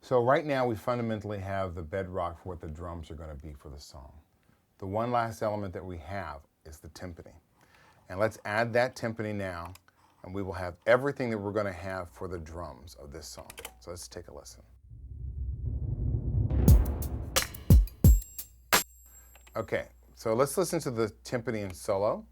So right now we fundamentally have the bedrock for what the drums are going to be for the song. The one last element that we have is the timpani. And let's add that timpani now, and we will have everything that we're going to have for the drums of this song. So let's take a listen. Okay, so let's listen to the timpani in solo.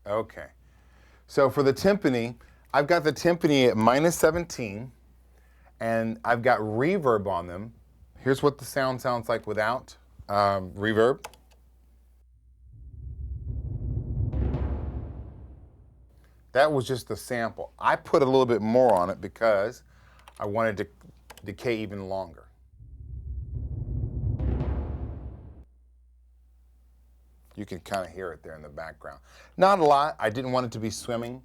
Okay, so for the timpani, I've got the timpani at -17, and I've got reverb on them. Here's what the sound sounds like without reverb. That was just the sample. I put a little bit more on it because I wanted to decay even longer. You can kind of hear it there in the background. Not a lot. I didn't want it to be swimming,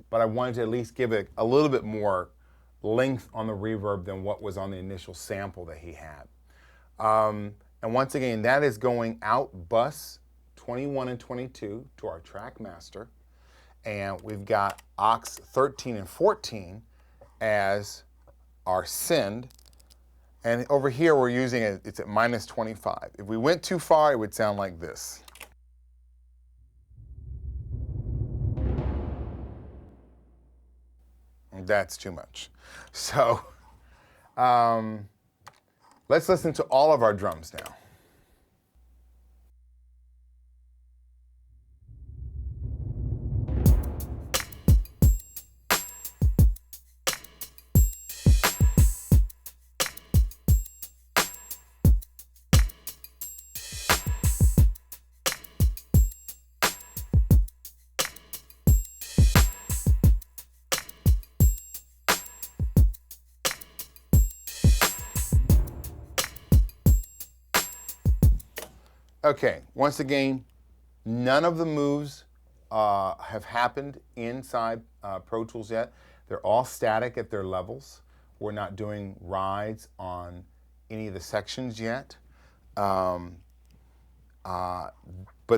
but I wanted to at least give it a little bit more length on the reverb than what was on the initial sample that he had. And once again, that is going out bus 21 and 22 to our track master. And we've got aux 13 and 14 as our send. And over here we're using it, it's at -25. If we went too far, it would sound like this. That's too much. So let's listen to all of our drums now. Okay, once again, none of the moves have happened inside Pro Tools yet. They're all static at their levels. We're not doing rides on any of the sections yet. But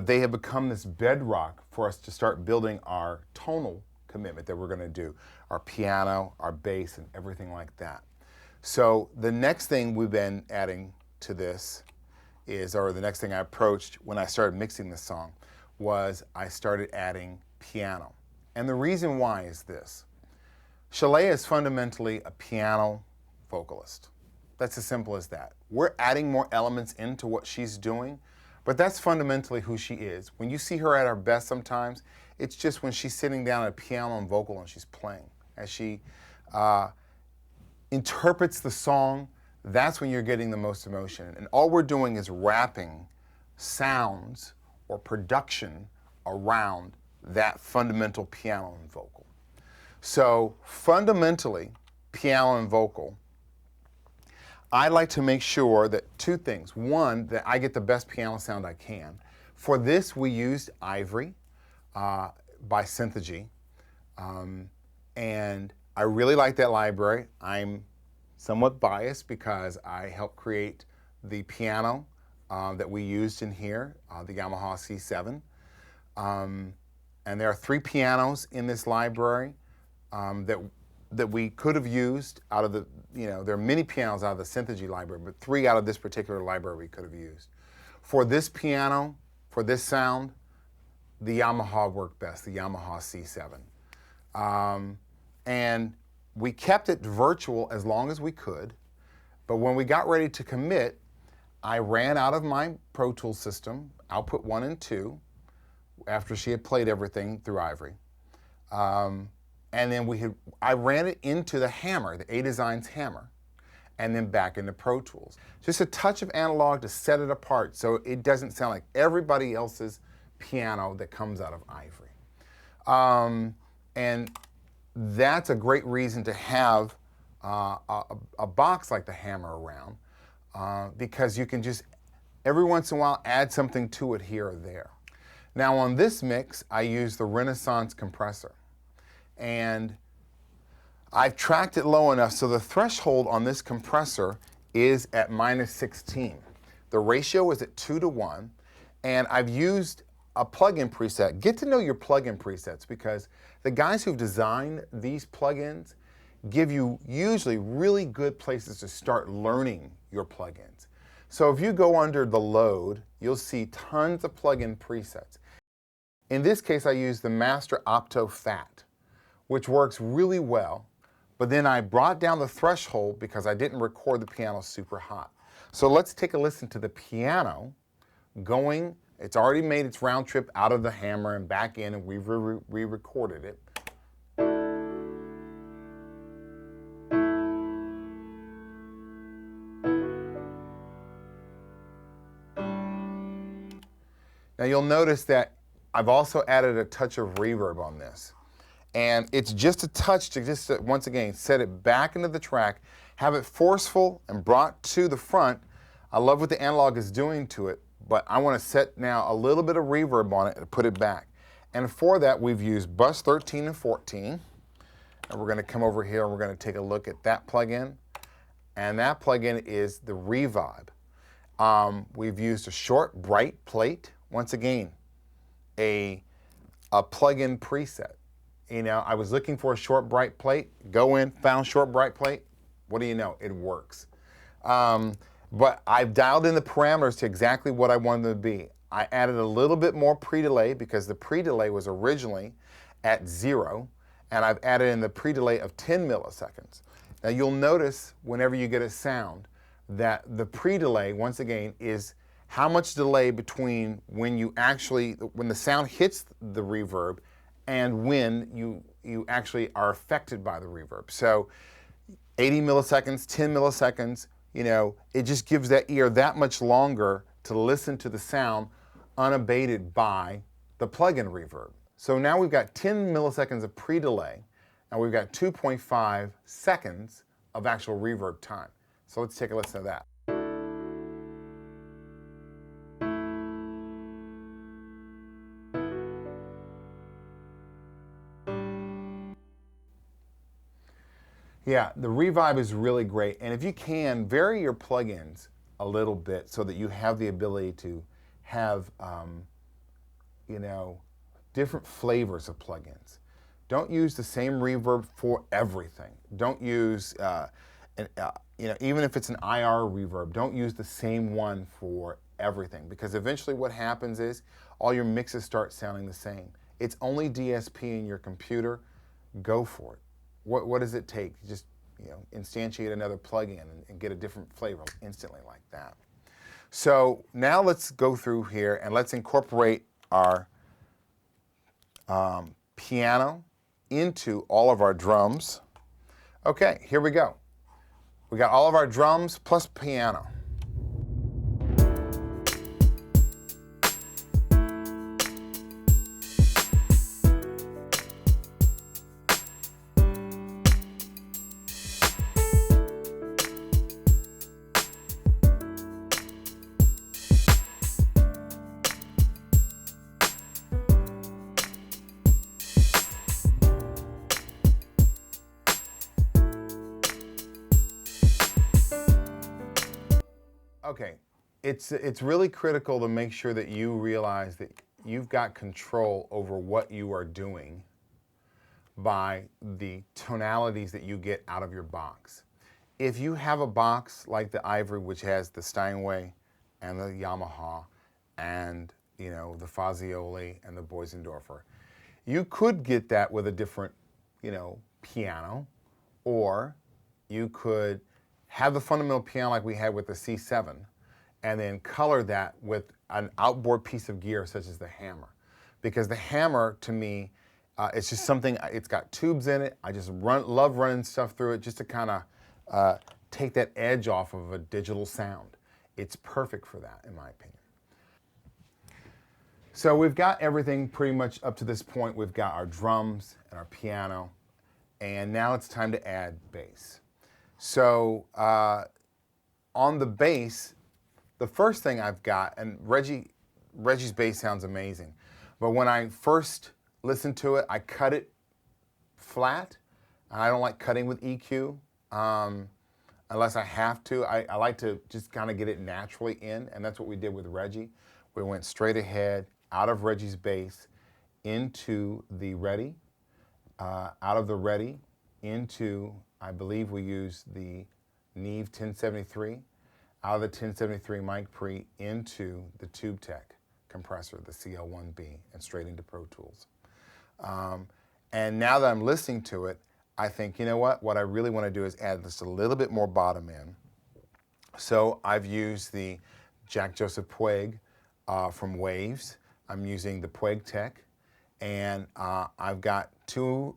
they have become this bedrock for us to start building our tonal commitment that we're going to do, our piano, our bass, and everything like that. So the next thing we've been adding to this is, or the next thing I approached when I started mixing this song, was I started adding piano. And the reason why is this. Shalea is fundamentally a piano vocalist. That's as simple as that. We're adding more elements into what she's doing, but that's fundamentally who she is. When you see her at her best sometimes, it's just when she's sitting down at a piano and vocal and she's playing. As she interprets the song, that's when you're getting the most emotion. And all we're doing is wrapping sounds or production around that fundamental piano and vocal. So fundamentally, piano and vocal, I like to make sure that two things. One, that I get the best piano sound I can. For this, we used Ivory by Synthogy. And I really like that library. I'm somewhat biased because I helped create the piano that we used in here, the Yamaha C7. And there are 3 pianos in this library that we could have used out of the, there are many pianos out of the Synthogy library, but 3 out of this particular library we could have used. For this piano, for this sound, the Yamaha worked best, the Yamaha C7. And we kept it virtual as long as we could, but when we got ready to commit, I ran out of my Pro Tools system, output 1 and 2, after she had played everything through Ivory. And then I ran it into the hammer, the A-Designs hammer, and then back into Pro Tools. Just a touch of analog to set it apart so it doesn't sound like everybody else's piano that comes out of Ivory. And that's a great reason to have a box like the hammer around because you can just every once in a while add something to it here or there. Now on this mix, I use the Renaissance compressor. And I've tracked it low enough so the threshold on this compressor is at -16. The ratio is at 2 to 1, and I've used a plugin preset, get to know your plugin presets, because the guys who've designed these plugins give you usually really good places to start learning your plugins. So if you go under the load, you'll see tons of plugin presets. In this case, I use the Master Opto Fat, which works really well, but then I brought down the threshold because I didn't record the piano super hot. So let's take a listen to the piano going. It's already made its round trip out of the hammer and back in, and we've re-recorded it. Now you'll notice that I've also added a touch of reverb on this. And it's just a touch to just, once again, set it back into the track, have it forceful and brought to the front. I love what the analog is doing to it, but I want to set now a little bit of reverb on it and put it back. And for that, we've used bus 13 and 14. And we're going to come over here and we're going to take a look at that plugin. And that plugin is the Revibe. We've used a short, bright plate. Once again, a plugin preset. You know, I was looking for a short, bright plate, go in, found short, bright plate. What do you know? It works. But I've dialed in the parameters to exactly what I wanted them to be. I added a little bit more pre-delay because the pre-delay was originally at 0, and I've added in the pre-delay of 10 milliseconds. Now you'll notice whenever you get a sound that the pre-delay, once again, is how much delay between when the sound hits the reverb and when you actually are affected by the reverb. So 80 milliseconds, 10 milliseconds, you know, it just gives that ear that much longer to listen to the sound unabated by the plug-in reverb. So now we've got 10 milliseconds of pre-delay, and we've got 2.5 seconds of actual reverb time. So let's take a listen to that. Yeah, the Revibe is really great, and if you can, vary your plugins a little bit so that you have the ability to have, you know, different flavors of plugins. Don't use the same reverb for everything. Don't use, you know, even if it's an IR reverb, don't use the same one for everything, because eventually what happens is all your mixes start sounding the same. It's only DSP in your computer. Go for it. What does it take? Just, you know, instantiate another plugin and get a different flavor instantly like that. So now let's go through here and let's incorporate our piano into all of our drums. Okay, here we go. We got all of our drums plus piano. Okay, it's really critical to make sure that you realize that you've got control over what you are doing by the tonalities that you get out of your box. If you have a box like the Ivory, which has the Steinway and the Yamaha and, you know, the Fazioli and the Boisendorfer, you could get that with a different, you know, piano, or you could have the fundamental piano like we had with the C7, and then color that with an outboard piece of gear such as the hammer. Because the hammer, to me, it's just something, it's got tubes in it. I just love running stuff through it just to kind of take that edge off of a digital sound. It's perfect for that, in my opinion. So we've got everything pretty much up to this point. We've got our drums and our piano, and now it's time to add bass. So on the bass, the first thing I've got, and Reggie's bass sounds amazing, but when I first listened to it, I cut it flat. I don't like cutting with EQ unless I have to. I like to just kind of get it naturally in, and that's what we did with Reggie. We went straight ahead out of Reggie's bass into the Ready, out of the Ready into, I believe we use the Neve 1073, out of the 1073 mic pre into the TubeTech compressor, the CL1B, and straight into Pro Tools. And now that I'm listening to it, I think, you know what I really want to do is add just a little bit more bottom end. So I've used the Jack Joseph Puig from Waves. I'm using the Puig Tech, and I've got two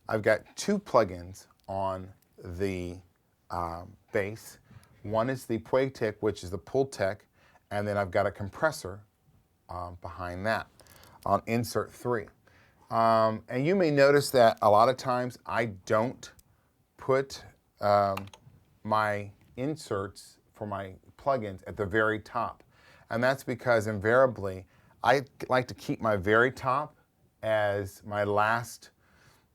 plugins on the bass. One is the Puig Tech, which is the Pull Tech, and then I've got a compressor behind that on insert 3. And you may notice that a lot of times I don't put my inserts for my plugins at the very top. And that's because invariably I like to keep my very top as my last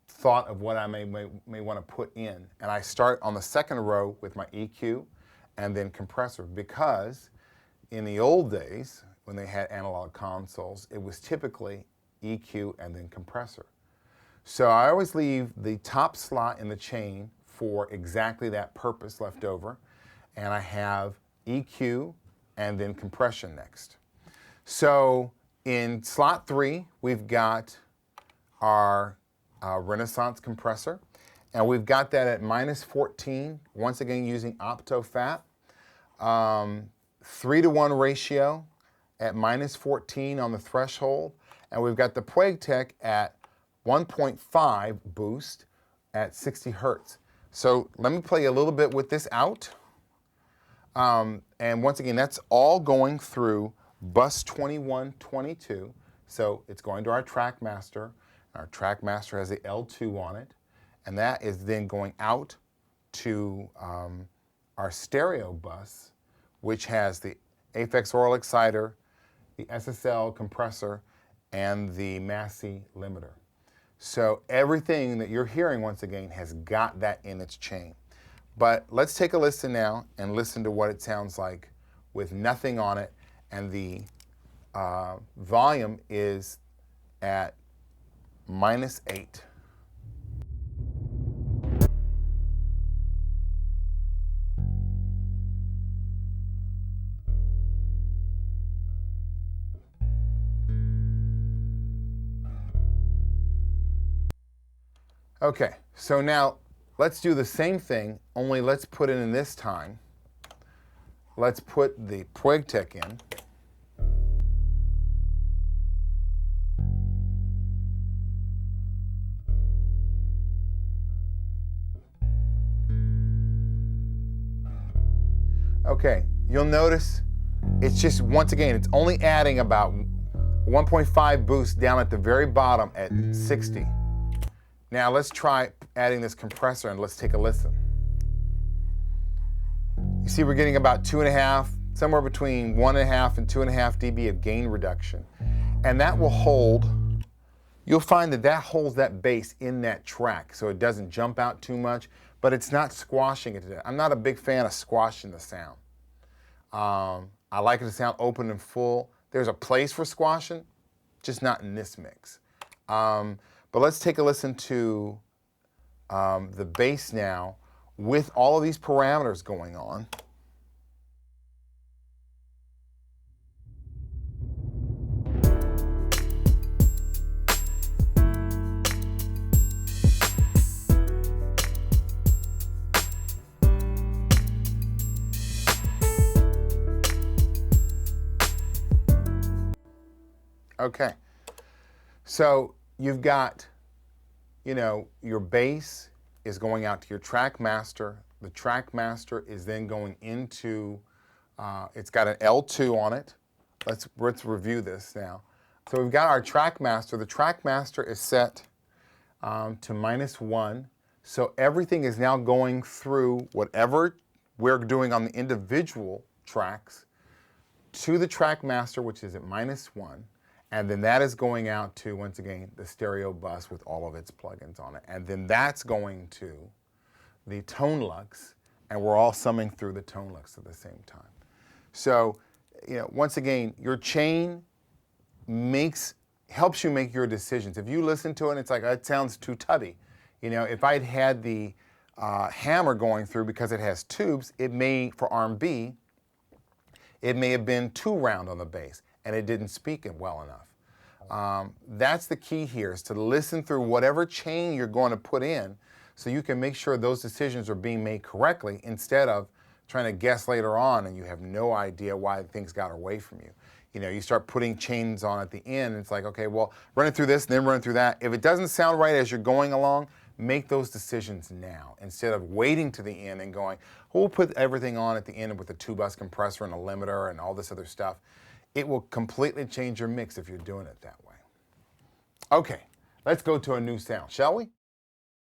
thought of what I may want to put in. And I start on the second row with my EQ and then compressor, because in the old days when they had analog consoles, it was typically EQ and then compressor. So I always leave the top slot in the chain for exactly that purpose left over, and I have EQ and then compression next. So in slot 3, we've got our Renaissance compressor, and we've got that at -14, once again using OptoFat, 3:1 ratio at -14 on the threshold, and we've got the Puig Tech at 1.5 boost at 60 hertz. So let me play a little bit with this out. And once again, that's all going through bus 2122. So it's going to our TrackMaster. Our TrackMaster has the L2 on it. And that is then going out to our stereo bus, which has the Aphex Oral Exciter, the SSL compressor, and the Massey limiter. So everything that you're hearing, once again, has got that in its chain. But let's take a listen now and listen to what it sounds like with nothing on it, and the volume is at -8. Okay, so now let's do the same thing, only let's put it in this time. Let's put the Puig Tech in. Okay, you'll notice it's just, once again, it's only adding about 1.5 boost down at the very bottom at 60. Now let's try adding this compressor and let's take a listen. You see we're getting about 2.5, somewhere between 1.5 and 2.5 dB of gain reduction. And that will hold, you'll find that that holds that bass in that track so it doesn't jump out too much, but it's not squashing it. I'm not a big fan of squashing the sound. I like it to sound open and full. There's a place for squashing, just not in this mix. But let's take a listen to the bass now with all of these parameters going on. Okay, so you've got, you know, your bass is going out to your TrackMaster. The TrackMaster is then going into, it's got an L2 on it. Let's review this now. So we've got our TrackMaster. The TrackMaster is set to -1. So everything is now going through whatever we're doing on the individual tracks to the TrackMaster, which is at -1. And then that is going out to, once again, the stereo bus with all of its plugins on it. And then that's going to the Tone Lux, and we're all summing through the Tone Lux at the same time. So, you know, once again, your chain helps you make your decisions. If you listen to it and it's like, it sounds too tubby. You know, if I'd had the hammer going through because it has tubes, it may, for arm B, it may have been too round on the bass and it didn't speak it well enough. That's the key here, is to listen through whatever chain you're going to put in so you can make sure those decisions are being made correctly instead of trying to guess later on and you have no idea why things got away from you. You know, you start putting chains on at the end and it's like, okay, well, running through this and then running through that. If it doesn't sound right as you're going along, make those decisions now instead of waiting to the end and going, well, we'll put everything on at the end with a 2-bus compressor and a limiter and all this other stuff. It will completely change your mix if you're doing it that way. Okay, let's go to a new sound, shall we?